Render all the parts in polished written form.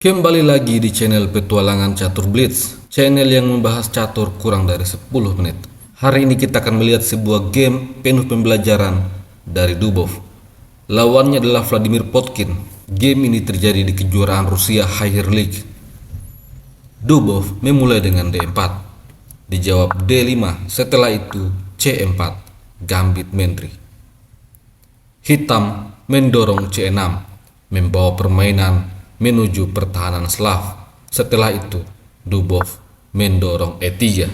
Kembali lagi di channel Petualangan Catur Blitz, channel yang membahas catur kurang dari 10 menit. Hari ini kita akan melihat sebuah game penuh pembelajaran dari Dubov. Lawannya adalah Vladimir Potkin. Game ini terjadi di kejuaraan Rusia Higher League. Dubov memulai dengan D4, dijawab D5, setelah itu C4, gambit mentri. Hitam mendorong C6, membawa permainan menuju pertahanan Slav. Setelah itu, Dubov mendorong E3.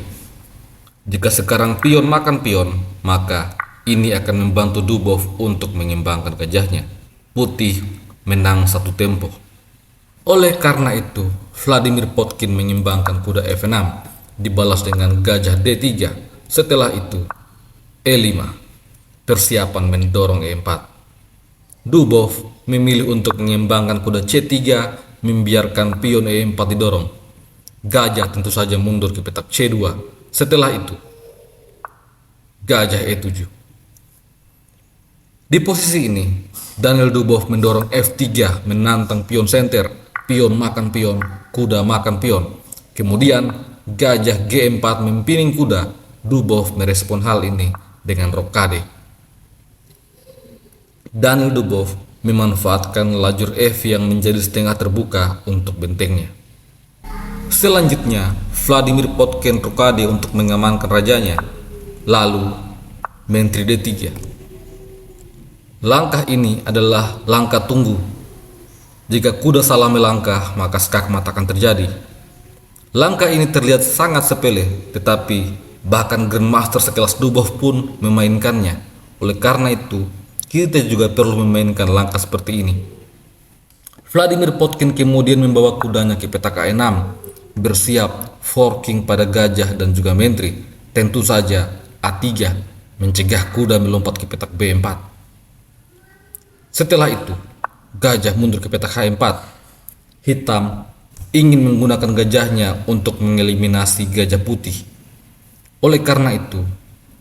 Jika sekarang pion makan pion, maka ini akan membantu Dubov untuk mengimbangkan gajahnya. Putih menang satu tempo. Oleh karena itu, Vladimir Potkin mengimbangkan kuda F6, dibalas dengan gajah D3. Setelah itu, E5. Persiapan mendorong E4. Dubov memilih untuk mengembangkan kuda C3, membiarkan pion E4 didorong. Gajah tentu saja mundur ke petak C2. Setelah itu, gajah E7. Di posisi ini, Daniel Dubov mendorong F3 menantang pion senter, pion makan pion, kuda makan pion. Kemudian, gajah G4 mempiring kuda. Dubov merespon hal ini dengan rokade. Daniel Dubov memanfaatkan lajur F yang menjadi setengah terbuka untuk bentengnya. Selanjutnya, Vladimir Potkin rokade untuk mengamankan rajanya. Lalu, menteri D3. Langkah ini adalah langkah tunggu. Jika kuda salah melangkah, maka skakmat akan terjadi. Langkah ini terlihat sangat sepele, tetapi bahkan Grandmaster sekelas Dubov pun memainkannya. Oleh karena itu, kita juga perlu memainkan langkah seperti ini. Vladimir Potkin kemudian membawa kudanya ke petak A6, bersiap forking pada gajah dan juga menteri. Tentu saja A3 mencegah kuda melompat ke petak B4. Setelah itu, gajah mundur ke petak H4. Hitam ingin menggunakan gajahnya untuk mengeliminasi gajah putih. Oleh karena itu,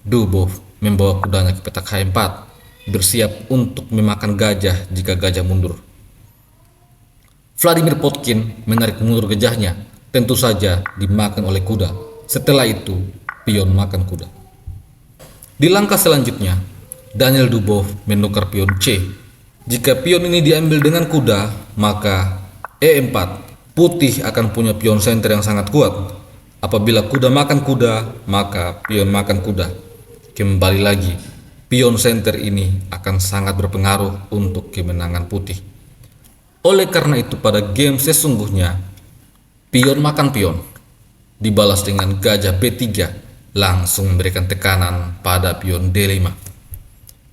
Dubov membawa kudanya ke petak H4, bersiap untuk memakan gajah jika gajah mundur. Vladimir Potkin menarik mundur gajahnya, tentu saja dimakan oleh kuda. Setelah itu, pion makan kuda. Di langkah selanjutnya, Daniel Dubov menukar pion C. Jika pion ini diambil dengan kuda, maka E4, putih akan punya pion senter yang sangat kuat. Apabila kuda makan kuda, maka pion makan kuda. Kembali lagi, pion senter ini akan sangat berpengaruh untuk kemenangan putih. Oleh karena itu, pada game sesungguhnya, pion makan pion dibalas dengan gajah B3, langsung memberikan tekanan pada pion D5.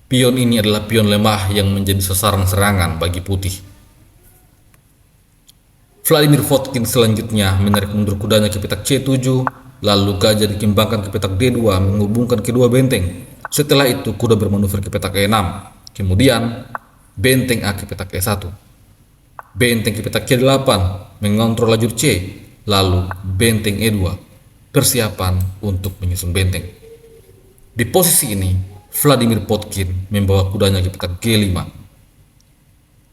Pion ini adalah pion lemah yang menjadi sasaran serangan bagi putih. Vladimir Potkin selanjutnya menarik mundur kudanya ke petak C7, lalu gajah dikembangkan ke petak D2 menghubungkan kedua benteng. Setelah itu, kuda bermanuver ke petak E6. Kemudian, benteng A ke petak E1. Benteng ke petak C8 mengontrol lajur C. Lalu, benteng E2. Persiapan untuk menyusun benteng. Di posisi ini, Vladimir Potkin membawa kudanya ke petak G5.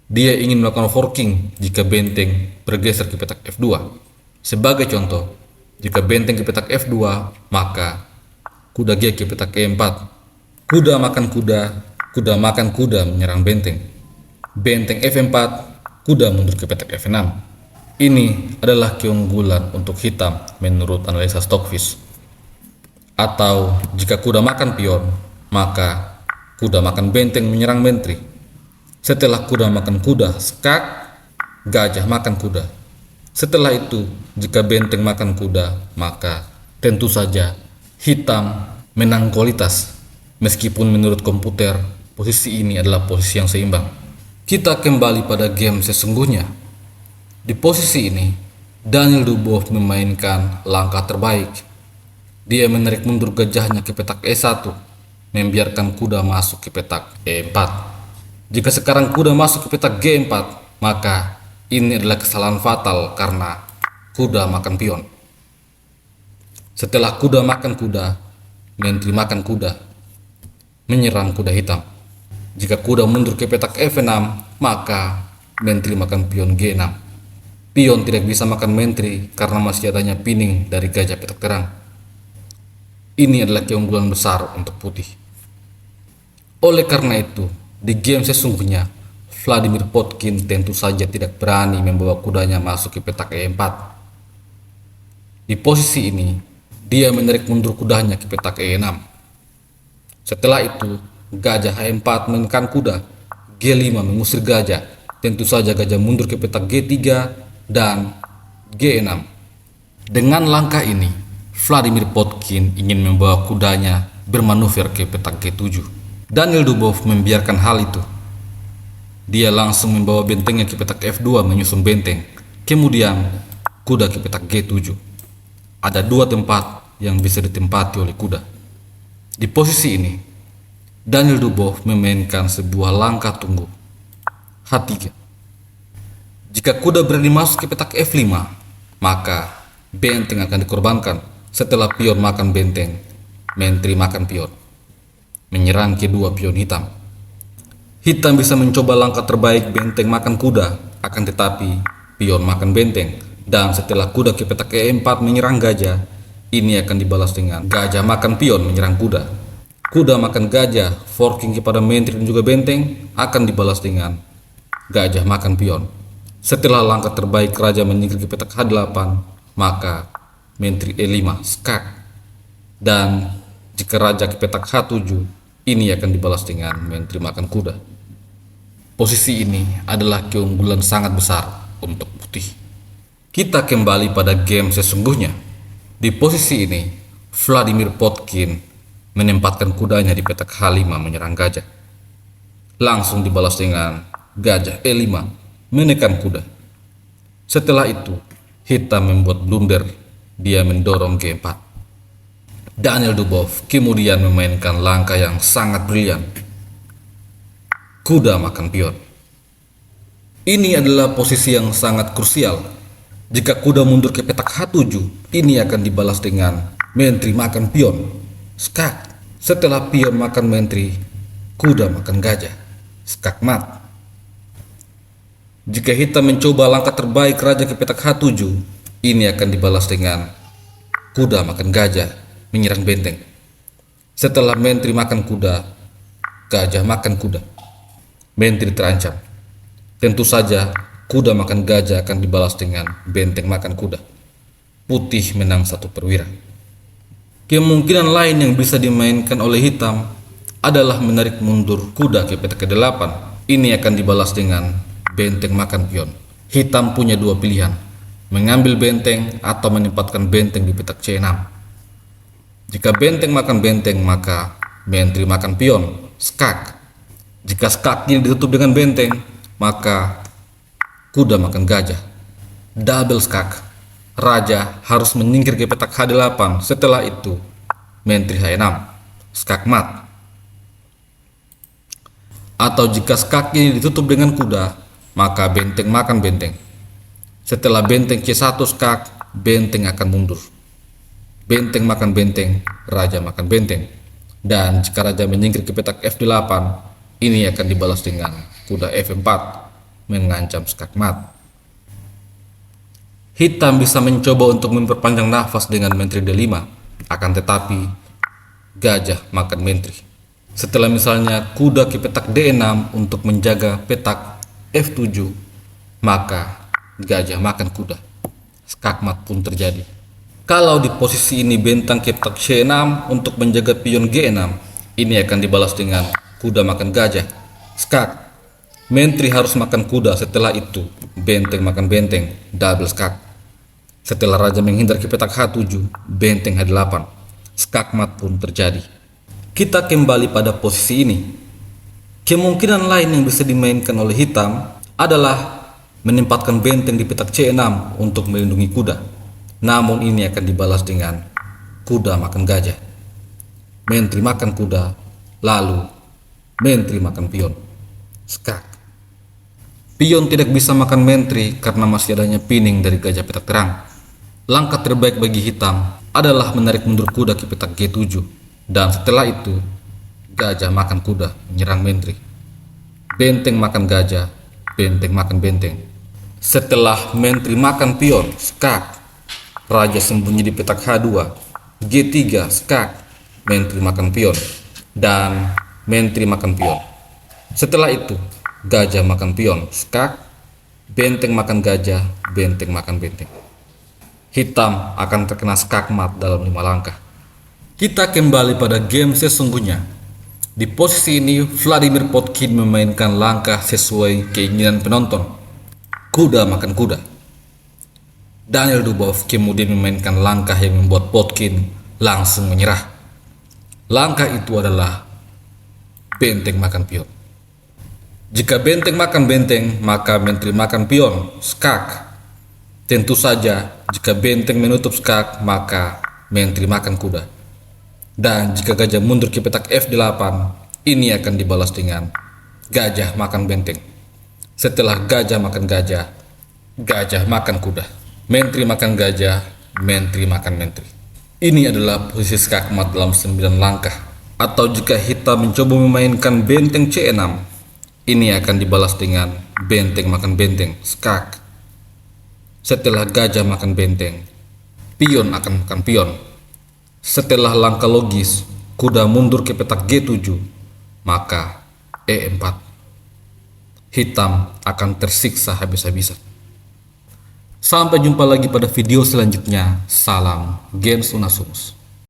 Dia ingin melakukan forking jika benteng bergeser ke petak F2. Sebagai contoh, jika benteng ke petak F2, maka kuda G ke petak E4. Kuda makan kuda, kuda makan kuda menyerang benteng. Benteng F4, kuda mundur ke petak F6. Ini adalah keunggulan untuk hitam menurut analisa Stockfish. Atau jika kuda makan pion, maka kuda makan benteng menyerang menteri. Setelah kuda makan kuda, skak, gajah makan kuda. Setelah itu, jika benteng makan kuda, maka tentu saja hitam menang kualitas. Meskipun menurut komputer, posisi ini adalah posisi yang seimbang. Kita kembali pada game sesungguhnya. Di posisi ini, Daniel Dubov memainkan langkah terbaik. Dia menarik mundur gajahnya ke petak E1, membiarkan kuda masuk ke petak E4. Jika sekarang kuda masuk ke petak G4, maka ini adalah kesalahan fatal karena kuda makan pion. Setelah kuda makan kuda, menteri makan kuda, menyerang kuda hitam. Jika kuda mundur ke petak F6, maka menteri makan pion G6. Pion tidak bisa makan menteri karena masih adanya pining dari gajah petak terang. Ini adalah keunggulan besar untuk putih. Oleh karena itu, di game sesungguhnya, Vladimir Potkin tentu saja tidak berani membawa kudanya masuk ke petak E4. Di posisi ini, dia menarik mundur kudanya ke petak E6. Setelah itu, gajah H4 menekan kuda, G5 mengusir gajah. Tentu saja gajah mundur ke petak G3 dan G6. Dengan langkah ini, Vladimir Potkin ingin membawa kudanya bermanuver ke petak G7. Daniel Dubov membiarkan hal itu. Dia langsung membawa bentengnya ke petak F2 menyusun benteng. Kemudian kuda ke petak G7. Ada dua tempat yang bisa ditempati oleh kuda. Di posisi ini, Daniel Dubov memainkan sebuah langkah tunggu. H3. Jika kuda berani masuk ke petak F5, maka benteng akan dikorbankan. Setelah pion makan benteng, menteri makan pion, menyerang kedua pion hitam. Hitam bisa mencoba langkah terbaik benteng makan kuda, akan tetapi pion makan benteng. Dan setelah kuda ke petak E4 menyerang gajah, ini akan dibalas dengan gajah makan pion menyerang kuda. Kuda makan gajah, forking kepada menteri dan juga benteng, akan dibalas dengan gajah makan pion. Setelah langkah terbaik raja menyingkir ke petak H8, maka menteri E5 skak. Dan jika raja ke petak H7, ini akan dibalas dengan menteri makan kuda. Posisi ini adalah keunggulan sangat besar untuk putih. Kita kembali pada game sesungguhnya. Di posisi ini, Vladimir Potkin menempatkan kudanya di petak H5 menyerang gajah. Langsung dibalas dengan gajah E5 menekan kuda. Setelah itu, hitam membuat blunder. Dia mendorong G4. Daniel Dubov kemudian memainkan langkah yang sangat brilian. Kuda makan pion. Ini adalah posisi yang sangat krusial. Jika kuda mundur ke petak H7, ini akan dibalas dengan menteri makan pion, skak. Setelah pion makan menteri, kuda makan gajah, skak mat. Jika hitam mencoba langkah terbaik raja ke petak H7, ini akan dibalas dengan kuda makan gajah menyerang benteng. Setelah menteri makan kuda, gajah makan kuda. Menteri terancam. Tentu saja kuda makan gajah akan dibalas dengan benteng makan kuda. Putih menang 1 perwira. Kemungkinan lain yang bisa dimainkan oleh hitam adalah menarik mundur kuda ke petak ke-8. Ini akan dibalas dengan benteng makan pion. Hitam punya dua pilihan, mengambil benteng atau menempatkan benteng di petak C6. Jika benteng makan benteng, maka menteri makan pion, skak. Jika skak ini ditutup dengan benteng, maka kuda makan gajah, double skak. Raja harus menyingkir ke petak H8. Setelah itu, menteri H6, skak mat. Atau jika skak ini ditutup dengan kuda, maka benteng makan benteng. Setelah benteng C1 skak, benteng akan mundur. Benteng makan benteng, raja makan benteng. Dan jika raja menyingkir ke petak F8, ini akan dibalas dengan kuda F4 mengancam skak mat. Hitam bisa mencoba untuk memperpanjang nafas dengan menteri D5, akan tetapi gajah makan menteri. Setelah misalnya kuda ke petak D6 untuk menjaga petak F7, maka gajah makan kuda. Skakmat pun terjadi. Kalau di posisi ini bentang ke petak C6 untuk menjaga pion G6, ini akan dibalas dengan kuda makan gajah, skak. Menteri harus makan kuda. Setelah itu benteng makan benteng, double skak. Setelah raja menghindar ke petak H7, benteng H8, skakmat pun terjadi. Kita kembali pada posisi ini. Kemungkinan lain yang bisa dimainkan oleh hitam adalah menempatkan benteng di petak C6 untuk melindungi kuda. Namun ini akan dibalas dengan kuda makan gajah. Menteri makan kuda, lalu menteri makan pion, skak. Pion tidak bisa makan menteri karena masih adanya pining dari gajah petak terang. Langkah terbaik bagi hitam adalah menarik mundur kuda ke petak G7. Dan setelah itu, gajah makan kuda menyerang menteri. Benteng makan gajah, benteng makan benteng. Setelah menteri makan pion, skak. Raja sembunyi di petak H2, G3, skak. Menteri makan pion dan menteri makan pion. Setelah itu, gajah makan pion, skak. Benteng makan gajah, benteng makan benteng. Hitam akan terkena skakmat dalam 5 langkah. Kita kembali pada game sesungguhnya. Di posisi ini, Vladimir Potkin memainkan langkah sesuai keinginan penonton. Kuda makan kuda. Daniel Dubov kemudian memainkan langkah yang membuat Potkin langsung menyerah. Langkah itu adalah benteng makan pion. Jika benteng makan benteng, maka menteri makan pion, skak. Tentu saja, jika benteng menutup skak, maka menteri makan kuda. Dan jika gajah mundur ke petak F8, ini akan dibalas dengan gajah makan benteng. Setelah gajah makan gajah, gajah makan kuda. Menteri makan gajah, menteri makan menteri. Ini adalah posisi skakmat dalam 9 langkah. Atau jika hitam mencoba memainkan benteng C6, ini akan dibalas dengan benteng makan benteng, skak. Setelah gajah makan benteng, pion akan makan pion. Setelah langkah logis, kuda mundur ke petak G7, maka E4. Hitam akan tersiksa habis-habisan. Sampai jumpa lagi pada video selanjutnya. Salam Gens Unasumus.